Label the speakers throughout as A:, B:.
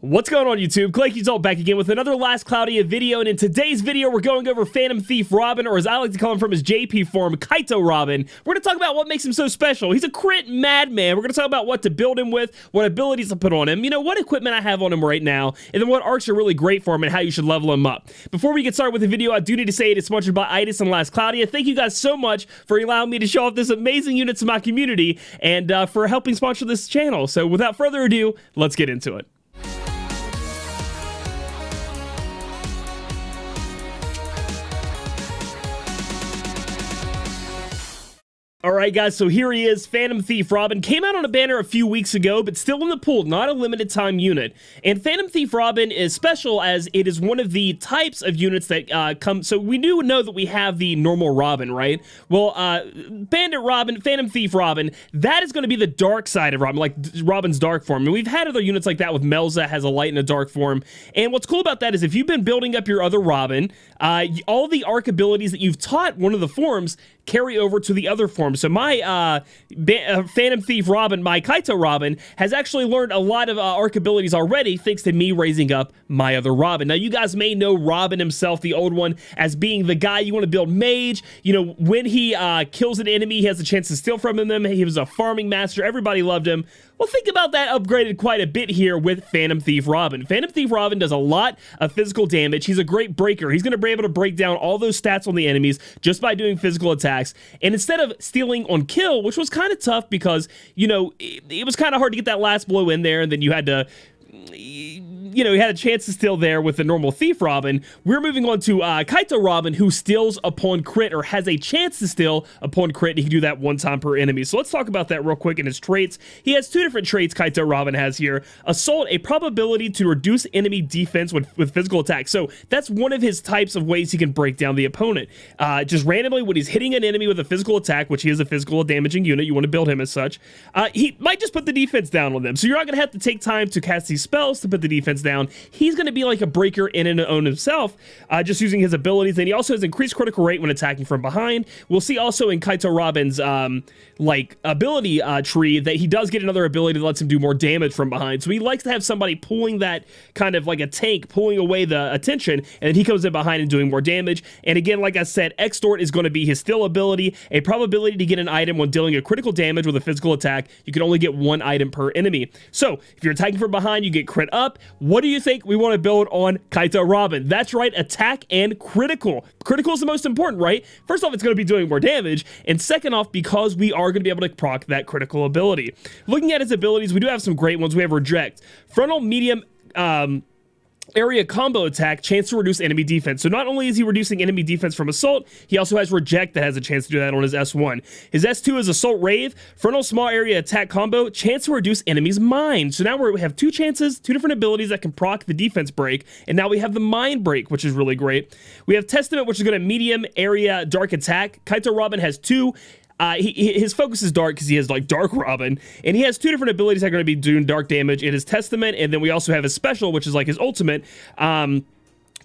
A: What's going on, YouTube? Claic Yuzolt back again with another Last Cloudia video, and in today's video, we're going over Phantom Thief Robin, or as I like to call him from his JP form, Kaito Robin. We're going to talk about what makes him so special. He's a crit madman. We're going to talk about what to build him with, what abilities to put on him, you know, what equipment I have on him right now, and then what arcs are really great for him and how you should level him up. Before we get started with the video, I do need to say it is sponsored by Itis and Last Cloudia. Thank you guys so much for allowing me to show off this amazing unit to my community and for helping sponsor this channel. So without further ado, let's get into it. Alright guys, so here he is, Phantom Thief Robin. Came out on a banner a few weeks ago, but still in the pool, not a limited time unit. And Phantom Thief Robin is special as it is one of the types of units that come... So we do know that we have the normal Robin, right? Well, Bandit Robin, Phantom Thief Robin, that is going to be the dark side of Robin, like Robin's dark form. And we've had other units like that with Melza, has a light and a dark form. And what's cool about that is if you've been building up your other Robin, all the arc abilities that you've taught one of the forms carry over to the other form. So my Phantom Thief Robin, my Kaito Robin, has actually learned a lot of arc abilities already thanks to me raising up my other Robin. Now, you guys may know Robin himself, the old one, as being the guy you want to build mage. You know, when he kills an enemy, he has a chance to steal from them. He was a farming master. Everybody loved him. Well, think about that upgraded quite a bit here with Phantom Thief Robin. Phantom Thief Robin does a lot of physical damage. He's a great breaker. He's going to be able to break down all those stats on the enemies just by doing physical attacks. And instead of stealing on kill, which was kind of tough because, you know, it was kind of hard to get that last blow in there, and then you had to... You know, he had a chance to steal there with the normal Thief Robin. We're moving on to Kaito Robin, who steals upon crit, or has a chance to steal upon crit. He can do that one time per enemy. So let's talk about that real quick in his traits. He has two different traits Kaito Robin has here. Assault, a probability to reduce enemy defense with physical attack. So that's one of his types of ways he can break down the opponent. Just randomly, when he's hitting an enemy with a physical attack, which he is a physical damaging unit, you want to build him as such, he might just put the defense down on them. So you're not going to have to take time to cast these spells to put the defense down. He's going to be like a breaker in and on himself, just using his abilities. And he also has increased critical rate when attacking from behind. We'll see also in Kaito Robin's like ability tree that he does get another ability that lets him do more damage from behind. So he likes to have somebody pulling that, kind of like a tank, pulling away the attention, and then he comes in behind and doing more damage. And again, like I said, Extort is going to be his steal ability, a probability to get an item when dealing a critical damage with a physical attack. You can only get one item per enemy. So if you're attacking from behind, you get crit up. What do you think we want to build on Kaito Robin? That's right, attack and critical. Critical is the most important, right? First off, it's going to be doing more damage, and second off, because we are going to be able to proc that critical ability. Looking at his abilities, we do have some great ones. We have Reject, frontal, medium, area combo attack, chance to reduce enemy defense. So not only is he reducing enemy defense from assault, he also has Reject that has a chance to do that on his S1. His S2 is Assault Rave, frontal small area attack combo, chance to reduce enemies' mind. So now we have two chances, two different abilities that can proc the defense break, and now we have the mind break, which is really great. We have Testament, which is going to medium area dark attack. Kaito Robin has two. His focus is dark because he has like Dark Robin, and he has two different abilities that are going to be doing dark damage. It is Testament, and then we also have his special, which is like his ultimate.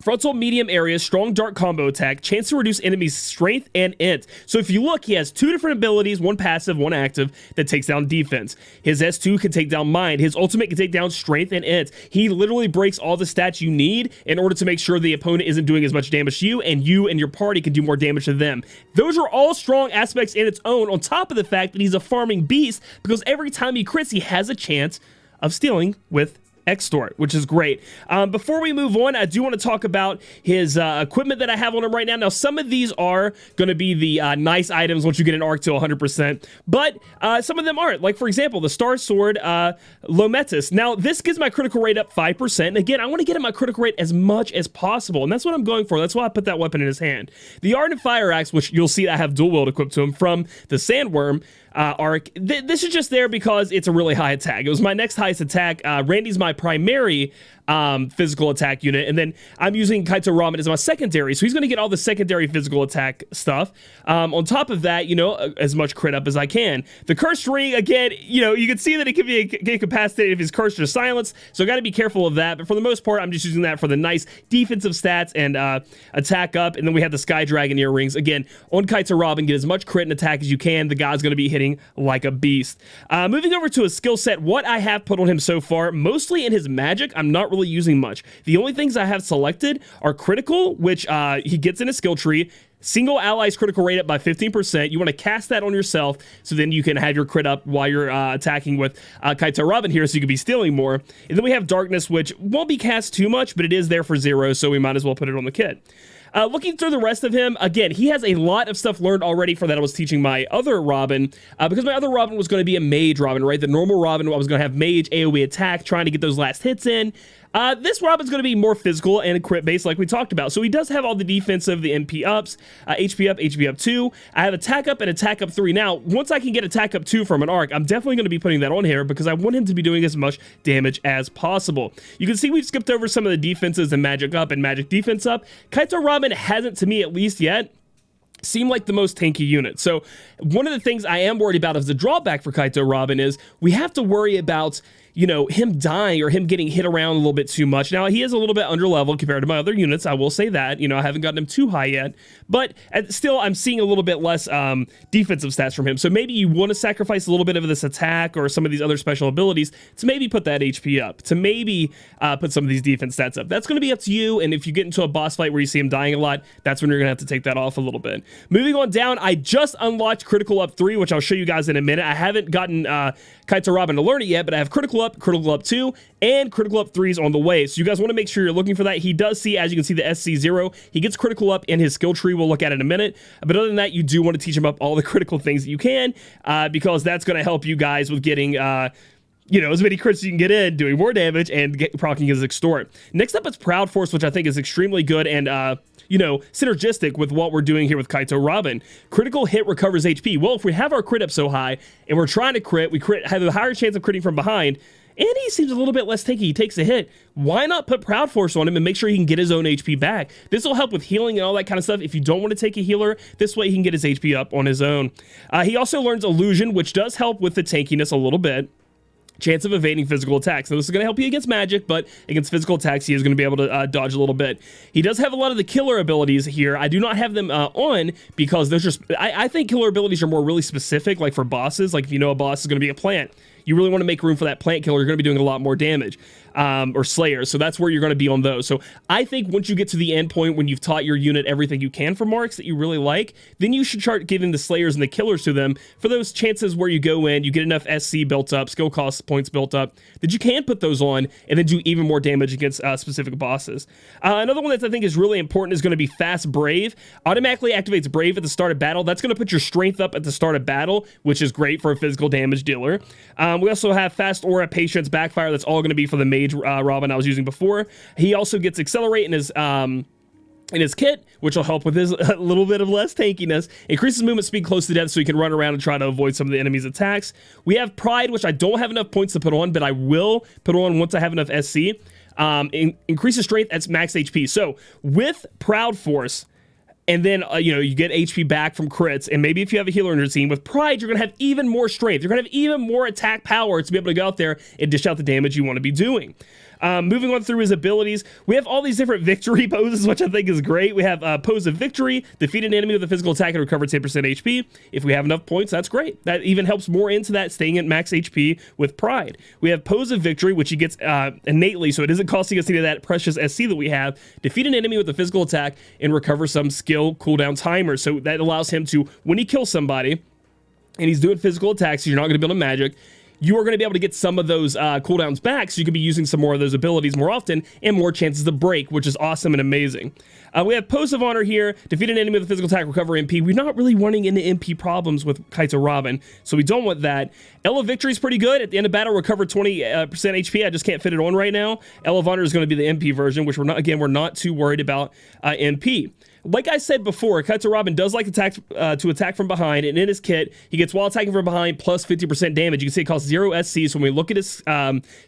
A: Frontal medium area, strong dark combo attack, chance to reduce enemies' strength and int. So if you look, he has two different abilities, one passive, one active, that takes down defense. His S2 can take down mind. His ultimate can take down strength and int. He literally breaks all the stats you need in order to make sure the opponent isn't doing as much damage to you and your party can do more damage to them. Those are all strong aspects in its own, on top of the fact that he's a farming beast, because every time he crits, he has a chance of stealing with Extort, which is great. Before we move on, I do want to talk about his equipment that I have on him right now. Now, some of these are going to be the nice items once you get an arc to 100%, but some of them aren't. Like, for example, the Star Sword Lometus. Now, this gives my critical rate up 5%, and again, I want to get him my critical rate as much as possible, and that's what I'm going for. That's why I put that weapon in his hand. The Ardent Fire Axe, which you'll see I have dual wield equipped to him from the Sandworm arc. This is just there because it's a really high attack. It was my next highest attack. Randy's my primary physical attack unit, and then I'm using Kaito Robin as my secondary, so he's going to get all the secondary physical attack stuff. On top of that, you know, as much crit up as I can. The Cursed Ring, again, you know, you can see that it can be incapacitated if he's cursed or silenced, so I got to be careful of that, but for the most part, I'm just using that for the nice defensive stats and attack up. And then we have the Sky Dragon earrings. Again, on Kaito Robin, get as much crit and attack as you can. The guy's going to be hitting attacking like a beast. Moving over to his skill set, what I have put on him so far, mostly in his magic, I'm not really using much. The only things I have selected are critical, which he gets in his skill tree. Single allies critical rate up by 15%. You want to cast that on yourself so then you can have your crit up while you're attacking with Kaito Robin here, so you can be stealing more. And then we have darkness, which won't be cast too much, but it is there for 0, so we might as well put it on the kit. Looking through the rest of him, again, he has a lot of stuff learned already for that I was teaching my other Robin, because my other Robin was going to be a mage Robin, right? The normal Robin, I was going to have mage, AoE attack, trying to get those last hits in. This Robin's going to be more physical and crit based like we talked about. So he does have all the defensive, the MP ups, HP up, HP up 2. I have attack up and attack up 3. Now, once I can get attack up 2 from an Ark, I'm definitely going to be putting that on here because I want him to be doing as much damage as possible. You can see we've skipped over some of the defenses and magic up and magic defense up. Kaito Robin hasn't, to me at least yet, seem like the most tanky unit. So one of the things I am worried about as a drawback for Kaito Robin is we have to worry about, you know, him dying or him getting hit around a little bit too much. Now, he is a little bit under leveled compared to my other units. I will say that, you know, I haven't gotten him too high yet, but still I'm seeing a little bit less defensive stats from him. So maybe you want to sacrifice a little bit of this attack or some of these other special abilities to maybe put that HP up, to maybe put some of these defense stats up. That's going to be up to you. And if you get into a boss fight where you see him dying a lot, that's when you're going to have to take that off a little bit. Moving on down, I just unlocked critical up 3, which I'll show you guys in a minute. I haven't gotten Kaito Robin to learn it yet, but I have critical up 2, and critical up 3 is on the way. So you guys want to make sure you're looking for that. He does see, as you can see, the SC0. He gets critical up in his skill tree. We'll look at it in a minute. But other than that, you do want to teach him up all the critical things that you can, because that's going to help you guys with getting you know, as many crits as you can get in, doing more damage, and proccing his extort. Next up is Proud Force, which I think is extremely good and you know, synergistic with what we're doing here with Kaito Robin. Critical hit recovers HP. Well, if we have our crit up so high and we're trying to crit, we have a higher chance of critting from behind, and he seems a little bit less tanky. He takes a hit. Why not put Proud Force on him and make sure he can get his own HP back? This will help with healing and all that kind of stuff. If you don't want to take a healer, this way he can get his HP up on his own. He also learns Illusion, which does help with the tankiness a little bit. Chance of evading physical attacks. Now, this is going to help you against magic, but against physical attacks, he is going to be able to dodge a little bit. He does have a lot of the killer abilities here. I do not have them on because those are... I think killer abilities are more really specific, like for bosses. Like if you know a boss is going to be a plant, you really want to make room for that plant killer. You're going to be doing a lot more damage. Or slayers, so that's where you're going to be on those. So I think once you get to the end point when you've taught your unit everything you can from Arks that you really like, then you should start giving the slayers and the killers to them for those chances where you go in, you get enough SC built up, skill cost points built up, that you can put those on and then do even more damage against specific bosses. Another one that I think is really important is going to be Fast Brave. Automatically activates Brave at the start of battle. That's going to put your strength up at the start of battle, which is great for a physical damage dealer. We also have Fast Aura, Patience, Backfire. That's all going to be for the mage Robin I was using before. He also gets Accelerate in his kit, which will help with his a little bit of less tankiness. Increases movement speed close to death so he can run around and try to avoid some of the enemy's attacks. We have Pride, which I don't have enough points to put on, but I will put on once I have enough SC. Increases strength at max HP. So with Proud Force, and then, you know, you get HP back from crits, and maybe if you have a healer in your team, with Pride, you're going to have even more strength. You're going to have even more attack power to be able to go out there and dish out the damage you want to be doing. Moving on through his abilities, we have all these different victory poses, which I think is great. We have Pose of Victory, defeat an enemy with a physical attack and recover 10% HP. If we have enough points, that's great. That even helps more into that staying at max HP with Pride. We have Pose of Victory, which he gets innately, so it isn't costing us any of that precious SC that we have. Defeat an enemy with a physical attack and recover some skill cooldown timers. So that allows him to, when he kills somebody, and he's doing physical attacks, so you're not going to build a magic, you are going to be able to get some of those cooldowns back, so you can be using some more of those abilities more often and more chances to break, which is awesome and amazing. We have Post of Honor here, defeat an enemy with a physical attack, recover MP. We're not really running into MP problems with Kaito Robin, so we don't want that. Ell of Victory is pretty good. At the end of battle, recover 20% HP. I just can't fit it on right now. Ell of Honor is going to be the MP version, which we're not too worried about MP. Like I said before, Kaito Robin does like to attack from behind, and in his kit, he gets while attacking from behind plus 50% damage. You can see it costs 0 SC, so when we look at his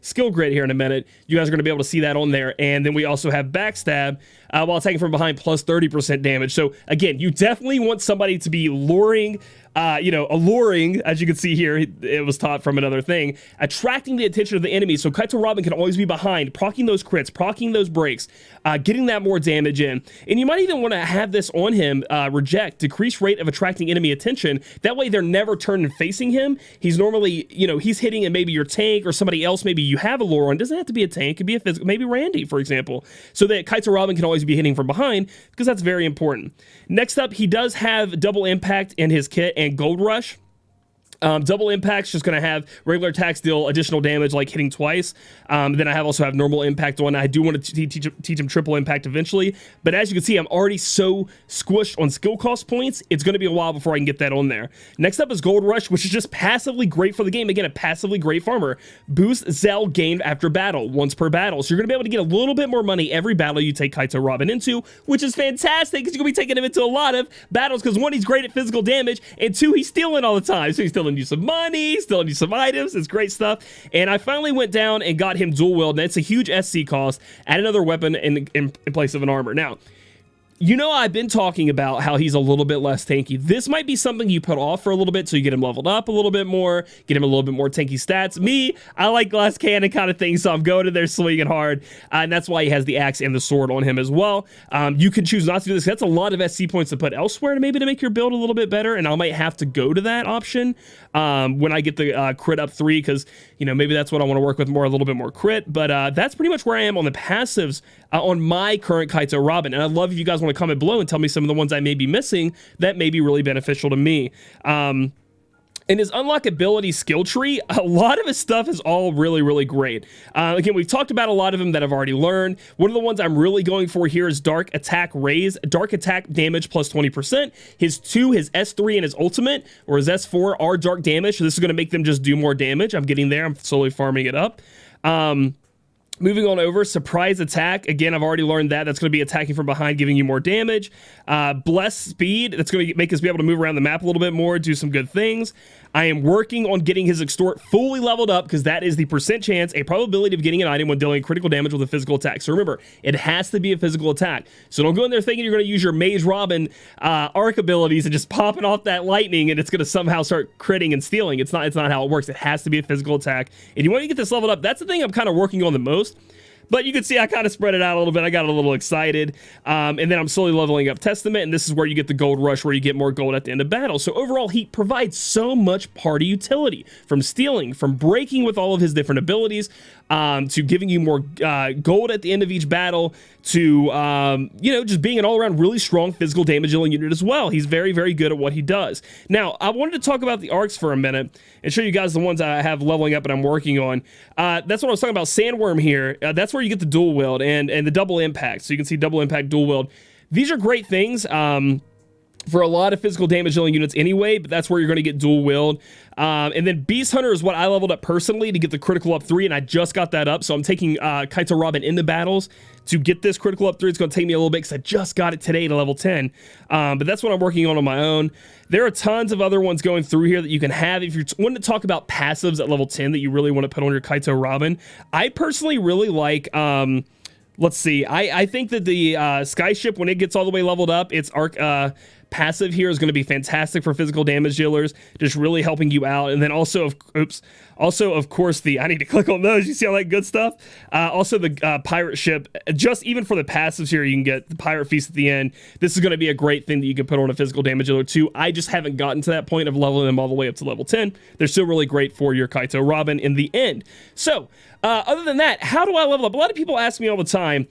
A: skill grid here in a minute, you guys are going to be able to see that on there. And then we also have Backstab while attacking from behind plus 30% damage. So again, you definitely want somebody to be luring alluring, as you can see here, it was taught from another thing, attracting the attention of the enemy. So Kaito Robin can always be behind, proccing those crits, proccing those breaks, getting that more damage in. And you might even want to have this on him, reject, decrease rate of attracting enemy attention. That way they're never turned and facing him. He's normally, he's hitting and maybe your tank or somebody else, maybe you have a lure on. It doesn't have to be a tank, it could be a physical, maybe Randy, for example. So that Kaito Robin can always be hitting from behind, because that's very important. Next up, he does have double impact in his kit and Gold Rush. Double impact's just going to have regular attacks deal additional damage, like hitting twice. Then I also have normal impact on. I do want to teach him triple impact eventually, but as you can see, I'm already so squished on skill cost points, it's going to be a while before I can get that on there. Next up is Gold Rush, which is just passively great for the game. Again, a passively great farmer. Boost Zell gained after battle, once per battle. So you're going to be able to get a little bit more money every battle you take Kaito Robin into, which is fantastic, because you're going to be taking him into a lot of battles, because one, he's great at physical damage, and two, he's stealing all the time. So he's stealing you some money, stealing you some items. It's great stuff. And I finally went down and got him dual wield, and it's a huge SC cost. Add another weapon in place of an armor. Now, I've been talking about how he's a little bit less tanky. This might be something you put off for a little bit, so you get him leveled up a little bit more, get him a little bit more tanky stats. Me, I like glass cannon kind of thing, so I'm going in there swinging hard, and that's why he has the axe and the sword on him as well. You can choose not to do this. That's a lot of SC points to put elsewhere to make your build a little bit better, and I might have to go to that option when I get the crit up 3, because maybe that's what I want to work with more, a little bit more crit. But that's pretty much where I am on the passives on my current Kaito Robin, and I'd love if you guys want to comment below and tell me some of the ones I may be missing that may be really beneficial to me. In his unlockability skill tree, a lot of his stuff is all really, really great. Again, we've talked about a lot of them that I've already learned. One of the ones I'm really going for here is Dark Attack Raise. Dark Attack damage plus 20%. His S3 and his ultimate, or his S4, are dark damage. So this is going to make them just do more damage. I'm getting there. I'm slowly farming it up. Moving on over, Surprise Attack. Again, I've already learned that. That's going to be attacking from behind, giving you more damage. Bless Speed. That's going to make us be able to move around the map a little bit more, do some good things. I am working on getting his Extort fully leveled up, because that is the percent chance, a probability of getting an item when dealing critical damage with a physical attack. So remember, it has to be a physical attack. So don't go in there thinking you're going to use your Mage Robin arc abilities and just popping off that lightning and it's going to somehow start critting and stealing. It's not how it works. It has to be a physical attack. And you want to get this leveled up. That's the thing I'm kind of working on the most. But you can see I kind of spread it out a little bit. I got a little excited. And then I'm slowly leveling up Testament, and this is where you get the Gold Rush, where you get more gold at the end of battle. So overall, he provides so much party utility, from stealing, from breaking with all of his different abilities, to giving you more gold at the end of each battle, to just being an all-around really strong physical damage dealing unit as well. He's very, very good at what he does. Now, I wanted to talk about the Arks for a minute and show you guys the ones I have leveling up and I'm working on. That's what I was talking about. Sandworm here. That's where you get the dual wield and the double impact. So you can see double impact, dual wield. These are great things for a lot of physical damage dealing units anyway, but that's where you're going to get dual wield. And then Beast Hunter is what I leveled up personally to get the critical up 3, and I just got that up. So I'm taking Kaito Robin into battles to get this critical up 3. It's going to take me a little bit because I just got it today to level 10. But that's what I'm working on my own. There are tons of other ones going through here that you can have. If you're wanting to talk about passives at level 10 that you really want to put on your Kaito Robin, I personally really like... let's see. I think that the Skyship, when it gets all the way leveled up, its Arc passive here is going to be fantastic for physical damage dealers, just really helping you out. And then also, of course, I need to click on those. You see all that good stuff? Also, the pirate ship, just even for the passives here, you can get the Pirate Feast at the end. This is going to be a great thing that you can put on a physical damage dealer too. I just haven't gotten to that point of leveling them all the way up to level 10. They're still really great for your Kaito Robin in the end. So, other than that, how do I level up? A lot of people ask me all the time,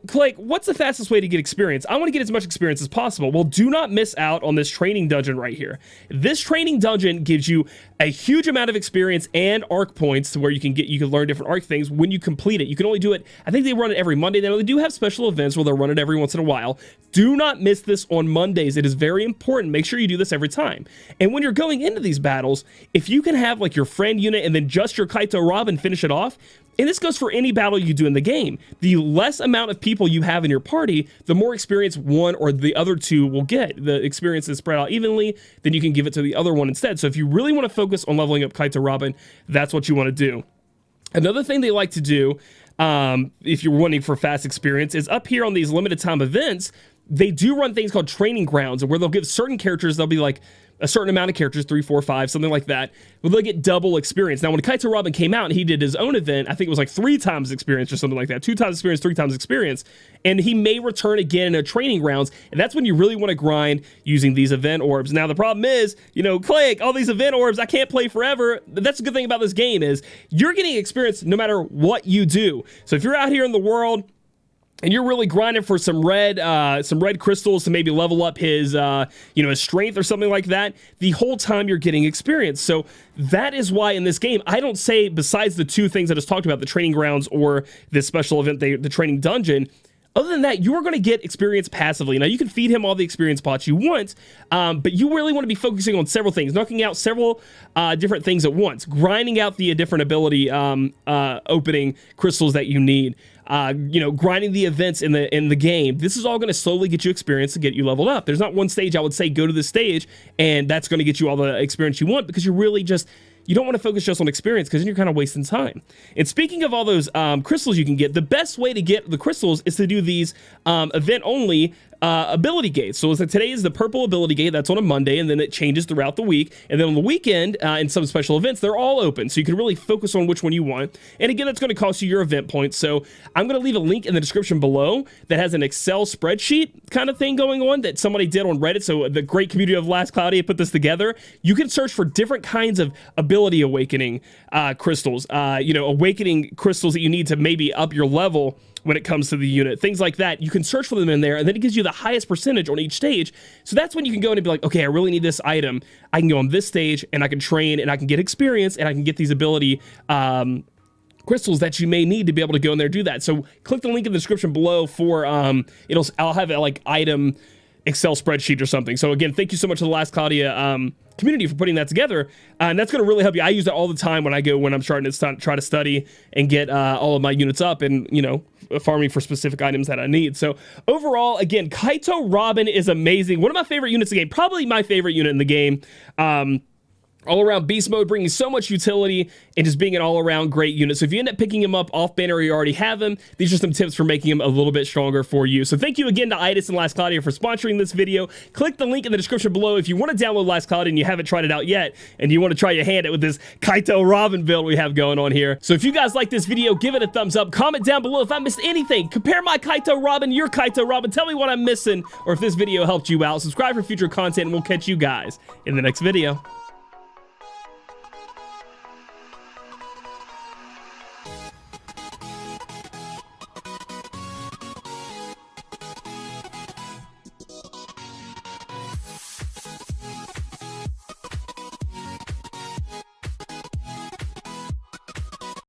A: Claic, what's the fastest way to get experience? I want to get as much experience as possible. Well, do not miss out on this training dungeon right here. This training dungeon gives you a huge amount of experience and arc points to where you can learn different arc things when you complete it. You can only do it, I think they run it every Monday. They do have special events where they'll run it every once in a while. Do not miss this on Mondays. It is very important. Make sure you do this every time. And when you're going into these battles, if you can have like your friend unit and then just your Kaito Robin finish it off, and this goes for any battle you do in the game, the less amount of people you have in your party, the more experience one or the other two will get. The experience is spread out evenly, then you can give it to the other one instead. So if you really want to focus on leveling up Kaito Robin, that's what you want to do. Another thing they like to do, if you're wanting for fast experience, is up here on these limited time events, they do run things called training grounds, where they'll give certain characters, they'll be like, a certain amount of characters, 3, 4, 5, something like that, well, they'll get double experience. Now, when Kaito Robin came out and he did his own event, I think it was like 3 times experience or something like that, 2 times experience, 3 times experience, and he may return again in a training rounds, and that's when you really want to grind using these event orbs. Now, the problem is, you know, Claic, all these event orbs, I can't play forever. That's the good thing about this game is you're getting experience no matter what you do. So if you're out here in the world, and you're really grinding for some red crystals to maybe level up his, his strength or something like that, the whole time you're getting experience. So that is why in this game, I don't say, besides the 2 things I just talked about, the training grounds or this special event, the training dungeon, other than that, you're going to get experience passively. Now, you can feed him all the experience pots you want, but you really want to be focusing on several things, knocking out several different things at once, grinding out the different ability opening crystals that you need, grinding the events in the game. This is all going to slowly get you experience to get you leveled up. There's not one stage I would say go to this stage and that's going to get you all the experience you want, because you're really just... You don't want to focus just on experience, because then you're kind of wasting time. And speaking of all those crystals you can get, the best way to get the crystals is to do these event-only ability gates. So today is the purple ability gate. That's on a Monday, and then it changes throughout the week. And then on the weekend, in some special events, they're all open. So you can really focus on which one you want. And again, that's going to cost you your event points. So I'm going to leave a link in the description below that has an Excel spreadsheet kind of thing going on that somebody did on Reddit. So the great community of Last Cloudia put this together. You can search for different kinds of ability awakening crystals, awakening crystals that you need to maybe up your level when it comes to the unit, things like that. You can search for them in there, and then it gives you the highest percentage on each stage. So that's when you can go in and be like, okay, I really need this item. I can go on this stage, and I can train, and I can get experience, and I can get these ability crystals that you may need to be able to go in there and do that. So click the link in the description below for I'll have a like item Excel spreadsheet or something. So again, thank you so much to the Last Cloudia community for putting that together, and that's going to really help you. I use it all the time when I'm starting to try to study and get all of my units up, and farming for specific items that I need. So overall, again, Kaito Robin is amazing. One of my favorite units in the game, probably my favorite unit in the game. All-around beast mode, bringing so much utility and just being an all-around great unit. So if you end up picking him up off banner or you already have him, these are some tips for making him a little bit stronger for you. So thank you again to Itis and Last Cloudia for sponsoring this video. Click the link in the description below if you want to download Last Cloudia and you haven't tried it out yet, and you want to try your hand at with this Kaito Robin build we have going on here. So if you guys like this video, give it a thumbs up. Comment down below if I missed anything. Compare my Kaito Robin, your Kaito Robin. Tell me what I'm missing, or if this video helped you out. Subscribe for future content, and we'll catch you guys in the next video.